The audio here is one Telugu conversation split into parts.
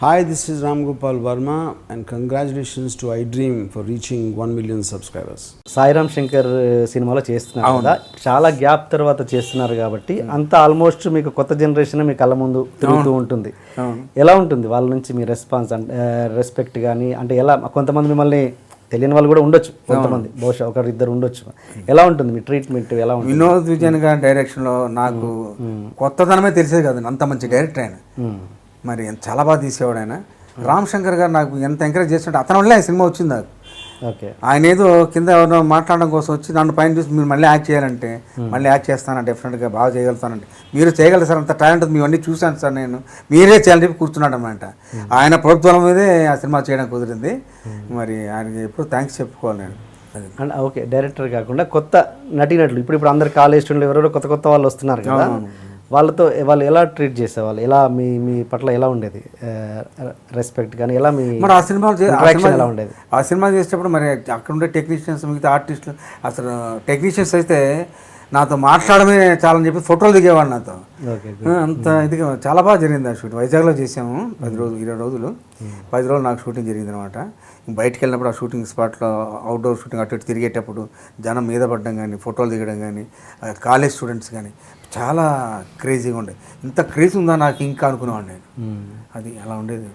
Hi, this is Ram Gopal Verma and congratulations to iDream for reaching 1 million subscribers. Sairam Shankar సినిమాలో చేస్తున్నారు కదా, చాలా గ్యాప్ తర్వాత చేస్తున్నారు కాబట్టి అంత ఆల్మోస్ట్ మీకు కొత్త జనరేషన్ మీ కళ్ళ ముందు తిరుగుతూ ఉంటుంది. ఎలా ఉంటుంది వాళ్ళ నుంచి మీ రెస్పాన్స్, అంటే రెస్పెక్ట్ కానీ, అంటే ఎలా కొంతమంది మిమ్మల్ని తెలియని వాళ్ళు కూడా ఉండొచ్చు, కొంతమంది బహుశా ఒకరిద్దరు ఉండొచ్చు. ఎలా ఉంటుంది మీ ట్రీట్మెంట్? ఎలా ఉంటుంది? వినోద్ విజయన్ గారి డైరెక్షన్లో నాకు కొత్తదనమే తెలిసేది కదా, అంత మంచి డైరెక్టర్ ఆయన. మరి చాలా బాగా తీసేవాడు ఆయన. రామ్ శంకర్ గారు నాకు ఎంత ఎంకరేజ్ చేస్తుంటే అతని వల్లే సినిమా వచ్చింది నాకు. ఓకే, ఆయన ఏదో కింద ఎవరినో మాట్లాడడం కోసం వచ్చి నన్ను పైన చూసి మీరు మళ్ళీ యాక్ట్ చేయాలంటే మళ్ళీ యాక్ట్ చేస్తాను, డెఫినెట్గా బాగా చేయగలుగుతానంటే. మీరు చేయగలరు సార్, అంత టాలెంట్ మీ అన్నీ చూశాను సార్, నేను మీరే చేయాలని చెప్పి కూర్చున్నాడు అనమాట. ఆయన ప్రభుత్వం మీదే ఆ సినిమా చేయడం కుదిరింది. మరి ఆయనకి ఎప్పుడు థ్యాంక్స్ చెప్పుకోవాలి నేను. అండ్ ఓకే, డైరెక్టర్ కాకుండా కొత్త నటీనటులు ఇప్పుడు అందరు కాలేజ్ స్టూడెంట్లు ఎవరెవరో కొత్త కొత్త వాళ్ళు వస్తున్నారు కదా, వాళ్ళతో వాళ్ళు ఎలా ట్రీట్ చేసేవాళ్ళు? ఎలా మీ మీ పట్ల ఎలా ఉండేది రెస్పెక్ట్ కానీ, ఎలా మీ మరి ఆ సినిమాలు ఎలా ఉండేది? ఆ సినిమా చేసేటప్పుడు మరి అక్కడ ఉండే టెక్నీషియన్స్, మిగతా ఆర్టిస్టులు, అసలు టెక్నీషియన్స్ అయితే నాతో మాట్లాడమే చాలని చెప్పి ఫోటోలు దిగేవాడు నాతో. అంత ఇదిగా చాలా బాగా జరిగింది ఆ షూటింగ్. వైజాగ్లో చేసాము 10 రోజులు 20 రోజులు 10 రోజులు నాకు షూటింగ్ జరిగింది అనమాట. బయటికి వెళ్ళినప్పుడు ఆ షూటింగ్ స్పాట్లో అవుట్డోర్ షూటింగ్ అటు ఇటు తిరిగేటప్పుడు జనం మీద పడడం కానీ, ఫోటోలు దిగడం కానీ, కాలేజ్ స్టూడెంట్స్ కానీ చాలా క్రేజీగా ఉండేది. ఇంత క్రేజ్ ఉందా నాకు ఇంకా అనుకునేవాడు నేను. అది అలా ఉండేది.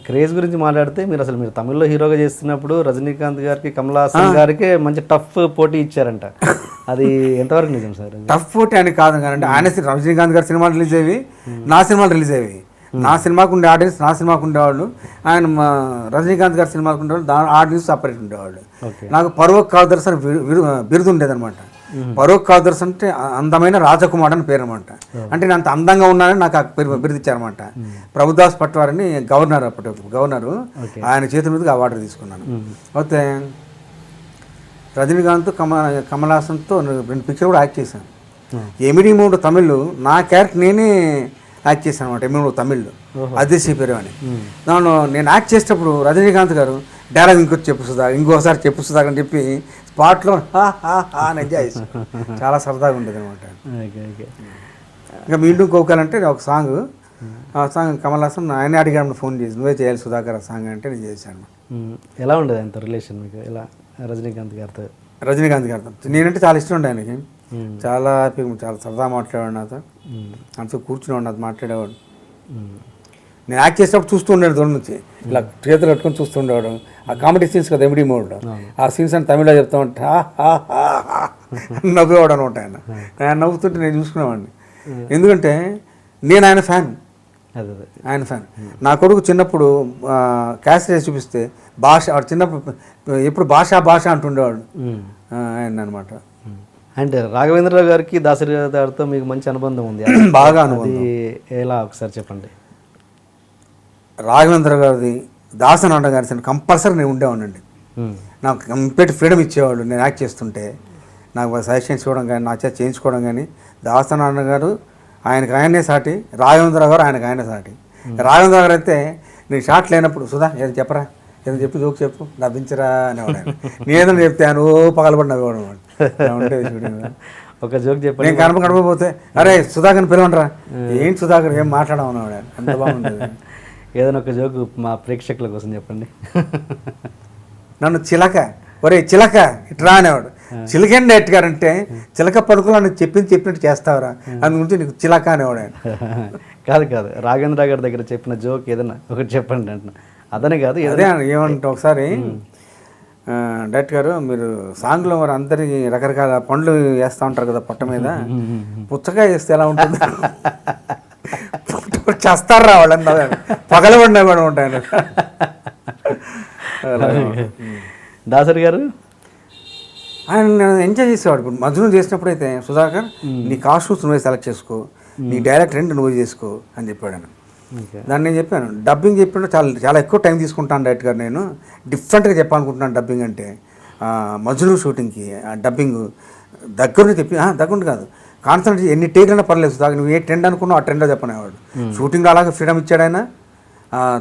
క్రేజ్ గురించి మాట్లాడితే మీరు తమిళ్లో హీరోగా చేస్తున్నప్పుడు రజనీకాంత్ గారికి, కమల్ హాసన్ గారికి మంచి టఫ్ పోటీ ఇచ్చారంట. అది ఎంతవరకు నిజం సార్? టఫ్ పోటీ అని కాదు కానీ ఆయన రజనీకాంత్ గారి సినిమాలు రిలీజ్ అయ్యి, నా సినిమాలు రిలీజ్ అయ్యి. నా సినిమాకు ఉండే ఆడియన్స్ నా సినిమాకు ఉండేవాళ్ళు, ఆయన రజనీకాంత్ గారి సినిమాకు ఉండేవాళ్ళు, దాని ఆడియన్స్ సపరేట్ ఉండేవాళ్ళు. నాకు పరోక్ కాదర్శన్ బిరుదు ఉండేదన్నమాట. పరోక్ కాదర్స్ అంటే అందమైన రాజకుమార్ అని పేరు అనమాట. అంటే నేను అంత అందంగా ఉన్నానని నాకు ఆ పేరు బిరుదు ఇచ్చారనమాట. ప్రభుదాస్ పట్వారిని గవర్నర్, అప్పటి గవర్నరు, ఆయన చేతుల మీదుగా అవార్డు తీసుకున్నాను. అయితే రజనీకాంత్, కమల్ హాసన్తో 2 పిక్చర్ కూడా యాక్ట్ చేశాను. ఎమిడి మూడు తమిళ్ నా క్యారెక్టర్ నేనే యాక్ట్ చేశాను అనమాట. ఎమిడి మూడు తమిళ్ అదేశీ పేరు అని. దానిలో నేను యాక్ట్ చేసేటప్పుడు రజనీకాంత్ గారు డైలాగ్ ఇంకోసారి చెప్పు సుధా అని చెప్పి స్పాట్లో అని ఎంజాయ్ చేశాను. చాలా సరదాగా ఉండేది అనమాట. ఇంకా మీండు కోకాలంటే ఒక సాంగ్, ఆ సాంగ్ కమల్ హాసన్ ఆయనే అడిగాను, ఫోన్ చేసి నువ్వే చేయాలి సుధాకర్ ఆ సాంగ్ అంటే నేను చేశాను. ఎలా ఉండేది అంత రిలేషన్ మీకు? ఎలా రజనీకాంత్ గారితో? రజనీకాంత్ గారితో నేనంటే చాలా ఇష్టం ఉండే ఆయనకి. చాలా చాలా సరదా మాట్లాడేవాడు నాతో, అంతా కూర్చునేవాడు నాతో మాట్లాడేవాడు. నేను యాక్ట్ చేసేటప్పుడు చూస్తూ ఉండేది దూరం నుంచి, ఇలా చేతులు పెట్టుకొని చూస్తూ ఉండేవాడు. ఆ కామెడీ సీన్స్ కదా ఎమిడి మోడ్, ఆ సీన్స్ అని తమిళలో చెప్తా ఉంటే నవ్వేవాడు అనమాట. ఆయన నవ్వుతుంటే నేను చూసుకునేవాడిని. ఎందుకంటే నేను ఆయన ఫ్యాన్. నా కొడుకు చిన్నప్పుడు క్యాసెట్ చూపిస్తే భాష, చిన్నప్పుడు ఎప్పుడు భాష అంటుండేవాడు ఆయన అనమాట. అండ్ రాఘవేంద్రరావు గారికి, దాసరి గారితో మీకు మంచి అనుబంధం ఉంది? బాగా అనుబంధం. ఎలా ఒకసారి చెప్పండి. రాఘవేంద్ర గారిది, దాసనారాయణ గారి కంపల్సరీ నేను ఉండేవాడినండి. నాకు కంప్లీట్ ఫ్రీడమ్ ఇచ్చేవాడు. నేను యాక్ట్ చేస్తుంటే నాకు సజెషన్స్ ఇవ్వడం కానీ, నా చేత చేయించుకోవడం కానీ. దాసనారాయణ గారు ఆయననే సాటి, రాఘవేంద్ర గారు ఆయననే సాటి. రాఘవేంద్ర గారు అయితే నేను షాట్ లేనప్పుడు సుధా ఏదో చెప్పరా, ఏదో చెప్పి జోక్ చెప్పు, నవ్వించరా అనేవాడు ఆయన. నేనేదో చెప్తే ఆయన పగలబడి నవ్వేవాడు అనమాట. ఉండేది షూటింగ్. ఒక జోక్ చెప్పండి. నేను కనపకపోతే అరే సుధాకర్ని పిలవంటరా, ఏంటి సుధాకర్ ఏం మాట్లాడమన్నాడు ఆయన. అంత బాగుండేది. ఏదైనా ఒక జోక్ మా ప్రేక్షకుల కోసం చెప్పండి. నన్ను చిలక, ఒరే చిలక ఇట్రా అనేవాడు. చిలకండి ఎట్టుగారంటే చిలక పడుకులు అని చెప్పినట్టు చేస్తావురా, అందు గురించి నీకు చిలక అనేవాడు ఆయన. కాదు రాఘవేంద్ర గారి దగ్గర చెప్పిన జోక్ ఏదైనా ఒకటి చెప్పండి అంటున్నా. అదనే కాదు, అదే ఏమంటే ఒకసారి డైరెక్టర్ గారు మీరు సాంగ్లో మరి అందరికి రకరకాల పండ్లు వేస్తూ ఉంటారు కదా పొట్ట మీద, పుచ్చకాయ వేస్తే ఎలా ఉంటుంది చేస్తారా వాళ్ళంతా పగలబడినా కూడా ఉంటాను. దాసరి గారు ఆయన ఎంజాయ్ చేసేవాడు. ఇప్పుడు మజ్ను చేసినప్పుడు అయితే సుధాకర్ నీ కాస్ట్యూమ్స్ నువ్వే సెలెక్ట్ చేసుకో, నీ డైరెక్ట్ రెండు నువ్వే చేసుకో అని చెప్పాడు ఆయన. దాన్ని నేను చెప్పాను, డబ్బింగ్ చెప్పినప్పుడు చాలా ఎక్కువ టైం తీసుకుంటాను డైరెక్ట్ గారు, నేను డిఫరెంట్గా చెప్పాలనుకుంటున్నాను డబ్బింగ్ అంటే. మజ్ను షూటింగ్కి డబ్బింగ్ దగ్గరుండి దగ్గరుండి కాదు, కాన్సన్ట్రేట్ ఎన్ని టేక్లైనా పర్లేదు సుధాకర్, నువ్వు ఏ ట్రెండ్ అనుకున్నావు ఆ ట్రెండ్లో చెప్పనేవాడు. షూటింగ్లో అలాగే ఫ్రీడమ్ ఇచ్చాడు ఆయన,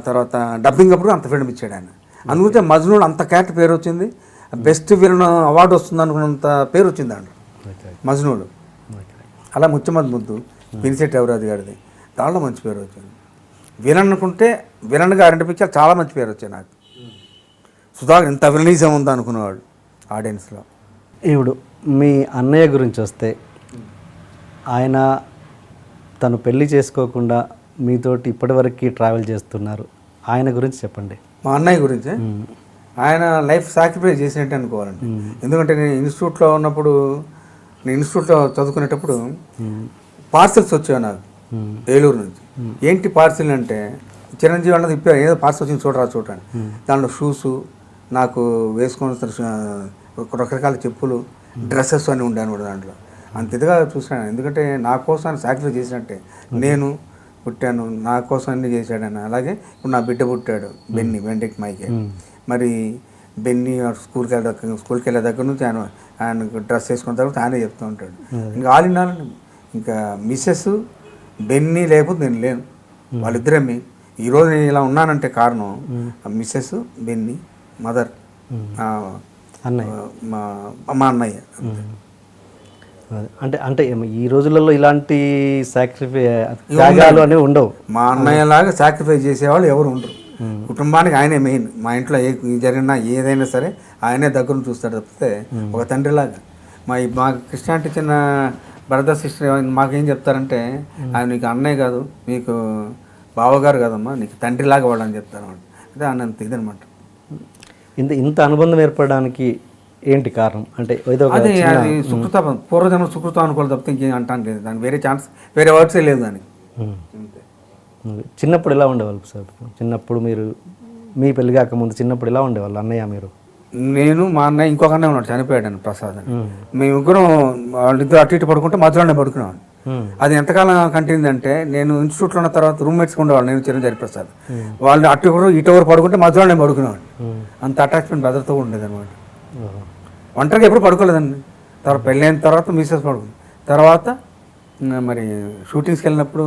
తర్వాత డబ్బింగ్ అప్పుడు అంత ఫ్రీడమ్ ఇచ్చాడు ఆయన. అందుకే మజ్నులో అంత క్యారెక్టర్ పేరు వచ్చింది, బెస్ట్ విలన్ అవార్డు వస్తుంది అనుకున్నంత పేరు వచ్చింది అండి మజ్నుడు. అలా ముచ్చమద్ ముద్దు పినిశెట్టి ఎవరాజు గారిది, దాంట్లో మంచి పేరు వచ్చింది. విలన్ అనుకుంటే విలన్గా ఐడెంటిఫై చాలా మంచి పేరు వచ్చాయి నాకు. సుధాకర్ ఇంత విలనిజం ఉందా అనుకునేవాడు ఆడియన్స్లో. ఇప్పుడు మీ అన్నయ్య గురించి వస్తే, ఆయన తను పెళ్లి చేసుకోకుండా మీతోటి ఇప్పటివరకు ట్రావెల్ చేస్తున్నారు, ఆయన గురించి చెప్పండి. మా అన్నయ్య గురించి ఆయన లైఫ్ సాక్రిఫైస్ చేసినట్టు అనుకోవాలండి. ఎందుకంటే నేను ఇన్స్టిట్యూట్లో ఉన్నప్పుడు, నేను ఇన్స్టిట్యూట్లో చదువుకునేటప్పుడు పార్సల్స్ వచ్చాయి నాకు ఏలూరు నుంచి. ఏంటి పార్సిల్ అంటే, చిరంజీవి అన్నది ఇప్పుడు ఏదో పార్సల్ వచ్చింది చూడండి. దాంట్లో షూసు, నాకు వేసుకొని రకరకాల చెప్పులు, డ్రెస్సెస్ అని ఉండే అనమాట దాంట్లో. అంత ఇదిగా చూసాను. ఎందుకంటే నా కోసం ఆయన సాక్రిఫైస్ చేసినట్టే. నేను పుట్టాను, నా కోసం అన్నీ చేశాడు ఆయన. అలాగే ఇప్పుడు నా బిడ్డ పుట్టాడు, బెన్నీ, వెంటకి మైకే. మరి బెన్నీ స్కూల్కి వెళ్ళే దగ్గర నుంచి ఆయన డ్రెస్ వేసుకున్న తర్వాత ఆయనే చెప్తూ ఉంటాడు. ఇంకా ఆలినాలని ఇంకా మిస్సెస్ బెన్నీ లేకపోతే నేను లేను, వాళ్ళిద్దరే మీ ఈరోజు నేను ఇలా ఉన్నానంటే కారణం మిస్సెస్, బెన్నీ, మదర్, మా అన్నయ్య. అంటే అంటే ఈ రోజులలో ఇలాంటి త్యాగాలు అనేవి ఉండవు. మా అన్నయ్య లాగా సాక్రిఫైస్ చేసేవాళ్ళు ఎవరు ఉండరు. కుటుంబానికి ఆయనే మెయిన్. మా ఇంట్లో జరిగినా ఏదైనా సరే ఆయనే దగ్గర చూస్తాడు తప్పితే ఒక తండ్రిలాగా. మా క్రిస్టియానిటీ చిన్న బ్రదర్ సిస్టర్ మాకేం చెప్తారంటే, ఆయన నీకు అన్నయ్య కాదు, మీకు బావగారు కాదమ్మా, నీకు తండ్రిలాగా వాళ్ళని చెప్తారు అన్నమాట. అదే అన్నంత ఇదనమాట. ఇంత అనుబంధం ఏర్పడడానికి ఏంటి కారణం? అంటే అది సుకృత, పూర్వజన్మ సుకృతం అనుకోవాలి తప్పితే ఇంకేం అంటాను లేదు. దానికి వేరే ఛాన్స్, వేరే వర్డ్సే లేదు దానికి. చిన్నప్పుడు ఎలా ఉండేవాళ్ళు సార్? చిన్నప్పుడు మీరు మీ పెళ్లి కాకముందు చిన్నప్పుడు ఎలా ఉండేవాళ్ళు అన్నయ్య మీరు? నేను, మా అన్నయ్య, ఇంకొక అన్నయ్య ఉన్నాడు, చనిపోయాడు ప్రసాద్ అని. మేము ముగ్గురం వాళ్ళిద్దరు అటు ఇటు పడుకుంటే మధ్యలోనే పడుకునేవాడు. అది ఎంతకాలం కంటిన్యూ అంటే, నేను ఇన్స్టిట్యూట్లో ఉన్న తర్వాత రూమ్మేట్స్గా ఉండేవాళ్ళు, నేను చిరంజీవి ప్రసాద్. వాళ్ళు అటు ఇటువరు పడుకుంటే మధ్యలోనే పడుకునేవాడు. అంత అటాచ్మెంట్ బ్రదర్తో ఉండేది అనమాట. ఒంటరిగా ఎప్పుడు పడుకోలేదండి. తర్వాత పెళ్ళైన తర్వాత మిస్సెస్ పడుకుంది. తర్వాత మరి షూటింగ్స్కి వెళ్ళినప్పుడు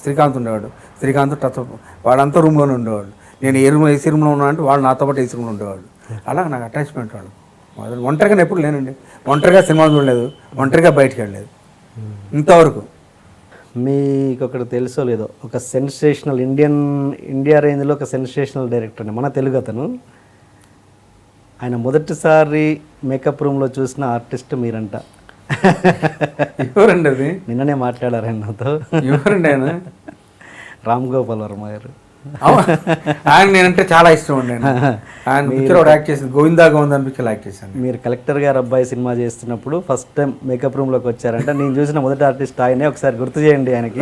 శ్రీకాంత్ ఉండేవాడు. శ్రీకాంత్ టచ్ వాడంతా రూమ్లోనే ఉండేవాడు. నేను ఏసీ రూమ్లో ఉన్నా అంటే వాళ్ళు నాతో పాటు ఏసీ రూమ్లో ఉండేవాడు. అలా నాకు అటాచ్మెంట్ వాడు. ఒంటరిగా ఎప్పుడు లేనండి. ఒంటరిగా సినిమా చూడలేదు, ఒంటరిగా బయటికి వెళ్ళలేదు ఇంతవరకు. మీకు ఒకటి తెలుసో లేదో, ఒక సెన్సేషనల్ ఇండియా రేంజ్లో ఒక సెన్సేషనల్ డైరెక్టర్ మన తెలుగు అతను. ఆయన మొదటిసారి మేకప్ రూమ్లో చూసిన ఆర్టిస్ట్ మీరంట. ఎవరండి అది? నిన్ననే మాట్లాడారు ఆయన నాతో. ఎవరండి ఆయన? రామ్ గోపాల్ వర్మ గారు. ఆయన నేనంటే చాలా ఇష్టం అండి. ఆయన పిక్చర్ ఒకటి యాక్ట్ చేసింది, గోవిందా గోవిందా అని పిక్చర్ యాక్ట్ చేశాను. మీరు కలెక్టర్ గారు అబ్బాయి సినిమా చేస్తున్నప్పుడు ఫస్ట్ టైం మేకప్ రూమ్లోకి వచ్చారంటే నేను చూసిన మొదటి ఆర్టిస్ట్ ఆయనే. ఒకసారి గుర్తు చేయండి ఆయనకి.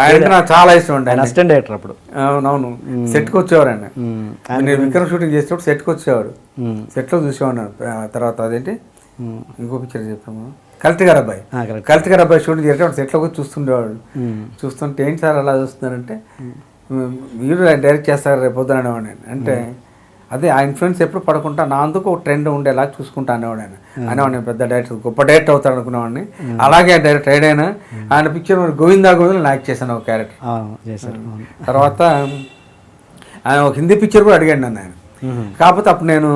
ఆయన నాకు చాలా ఇష్టం అండి. ఆయన అసిస్టెంట్ డైరెక్టర్ అప్పుడు. అవునవును, సెట్కి వచ్చేవారు ఆయన. నేను విక్రమ్ షూటింగ్ చేసేటప్పుడు సెట్కి వచ్చేవాడు. సెట్లో చూసేవాడు. తర్వాత అదేంటి ఇంకో పిక్చర్ చెప్పాము, కలెక్టర్ గారు అబ్బాయి. కలెక్టర్ గారు అబ్బాయి షూటింగ్ చేసేటప్పుడు సెట్లో వచ్చి చూస్తుండేవాడు. చూస్తుంటే ఏంటి సార్ అలా చూస్తున్నారంటే, మీరు డైరెక్ట్ చేస్తారు రేపు పొద్దున అనేవాడు. అంటే అదే ఆ ఇన్ఫ్లుయెన్స్ ఎప్పుడు పడకుండా నా అందుకు ఒక ట్రెండ్ ఉండేలా చూసుకుంటా అనేవాడు. అనేవాడు నేను పెద్ద డైరెక్టర్, గొప్ప డైరెక్టర్ అవుతాడు అనుకునేవాడిని. అలాగే డైరెక్ట్ అయినా ఆయన పిక్చర్ గోవిందా గోవిందా యాక్ట్ చేశాను ఒక క్యారెక్టర్. తర్వాత ఆయన ఒక హిందీ పిక్చర్ కూడా అడిగాడు నన్ను ఆయన. కాకపోతే అప్పుడు నేను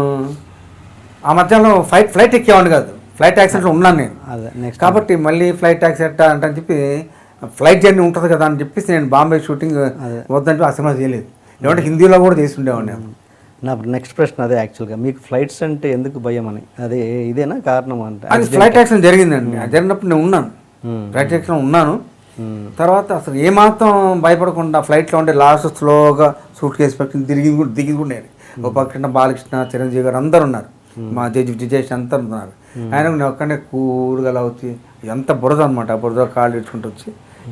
ఆ మధ్యలో ఫ్లైట్ ఎక్కేవాడిని కాదు, ఫ్లైట్ యాక్సిడెంట్లో ఉన్నాను నేను. కాబట్టి మళ్ళీ ఫ్లైట్ యాక్సిడెంట్ అంటే చెప్పి ఫ్లైట్ జర్నీ ఉంటుంది కదా అని చెప్పేసి నేను బాంబే షూటింగ్ వద్దంటే ఆ సినిమా చేయలేదు. లేదంటే హిందీలో కూడా చేసి ఉండేవాడిని. నా నెక్స్ట్ ప్రశ్న అదే యాక్చువల్గా, మీకు ఫ్లైట్స్ అంటే ఎందుకు భయం అని, అదే ఇదేనా కారణం? అంటే అది ఫ్లైట్ యాక్సిడెంట్ జరిగిందండి. అది జరిగినప్పుడు నేను ఉన్నాను, ఫ్లైట్ యాక్సిడెంట్ ఉన్నాను. తర్వాత అసలు ఏమాత్రం భయపడకుండా ఫ్లైట్లో ఉండే లాస్ట్ స్లోగా సూట్ కేసు పక్కన దిగింది కూడా నేను. ఒక పక్కన బాలకృష్ణ, చిరంజీవి గారు అందరు ఉన్నారు, మా విజయేష్ అంతా ఉన్నారు. ఆయన నేను ఒక్కడే కూల్గా అలా వచ్చి, ఎంత బురద అనమాట, ఆ బురద కాళ్ళు ఇచ్చుకుంటూ వచ్చి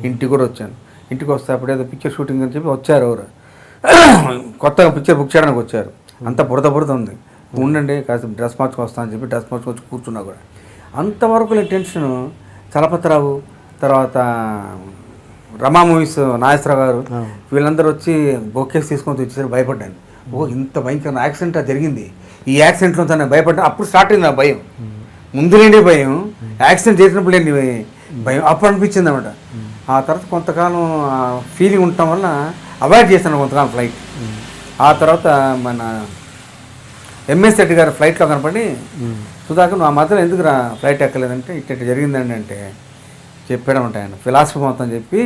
ఇంటికి కూడా వచ్చాను. ఇంటికి వస్తే అప్పుడు ఏదో పిక్చర్ షూటింగ్ అని చెప్పి వచ్చారు ఎవరు, కొత్తగా పిక్చర్ బుక్ చేయడానికి వచ్చారు. అంత బురద ఉంది, ఉండండి కాసేపు డ్రెస్ మార్చుకు వస్తా అని చెప్పి డ్రెస్ మార్చుకొచ్చి కూర్చున్నా కూడా. అంతవరకు నేను టెన్షన్. చలపతిరావు, తర్వాత రమా మూవీస్ నాగేశ్వరరావు గారు, వీళ్ళందరూ వచ్చి బొకేస్ తీసుకొని వచ్చేసరికి భయపడ్డాను. ఇంత భయంకర యాక్సిడెంట్ జరిగింది, ఈ యాక్సిడెంట్లో తను భయపడ్డా. అప్పుడు స్టార్ట్ అయింది నా భయం. ముందు లేని భయం, యాక్సిడెంట్ చేసినప్పుడు లేని భయం అప్పుడు అనిపించింది అనమాట. ఆ తర్వాత కొంతకాలం ఫీలింగ్ ఉండటం వల్ల అవాయిడ్ చేశాను కొంతకాలం ఫ్లైట్. ఆ తర్వాత మన ఎంఎస్ రెడ్డి గారు ఫ్లైట్లో కనపడి, సుధాకర్ నువ్వు ఆ మధ్యలో ఎందుకు ఫ్లైట్ ఎక్కలేదంటే, ఇట్ట జరిగిందండి అంటే చెప్పాడమంట ఆయన. ఫిలాసఫీ మొత్తం చెప్పి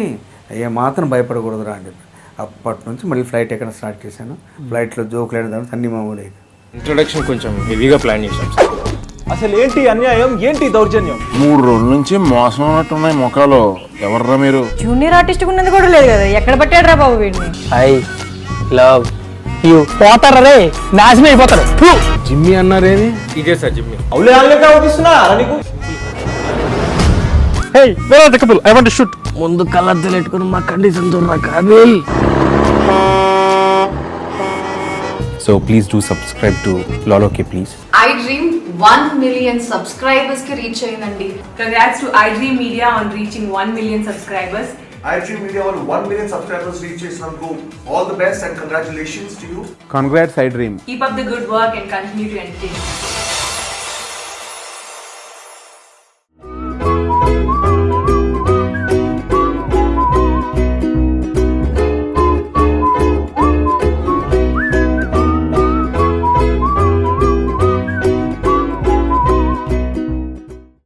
ఏ మాత్రం భయపడకూడదురా అని చెప్పి. అప్పటి నుంచి మళ్ళీ ఫ్లైట్ ఎక్కడ స్టార్ట్ చేశాను. ఫ్లైట్లో జోకులు వేయడం అన్నీ మామూలే. ఇంట్రొడక్షన్ కొంచెం హెవీగా ప్లాన్ చేశాం సార్. అసలు ఏంటి అన్యాయం, ఏంటి దౌర్జన్యం? 3 రోజుల నుంచి మోసం ఉన్నట్టున్నాయి ముఖాలు. ఎవర్రా మీరు? జూనియర్ ఆర్టిస్ట్ ఉన్నది కూడా లేదు కదా, ఎక్కడ పట్టాడు రా బాబు వీడిని. I love you. పోతారా రే, నాశనం అయిపోతారు. జిమ్మి అన్నారేమి? ఇదే సార్ జిమ్మి. అవులే ఆన్లే అవుపిస్తున్నా నీకు. Hey where are the couple, I want to shoot. ముందు కలర్ తెలెట్టుకుని మా కండిషన్ చూడరా Kaabil. So please do subscribe to Lolo K please. iDream 1 million subscribers ki reach ayindandi. Congrats to iDream Media on reaching 1 million subscribers. iDream Media on 1 million subscribers reach Islamgo. All the best and congratulations to you. Congrats iDream. Keep up the good work and continue to entertain.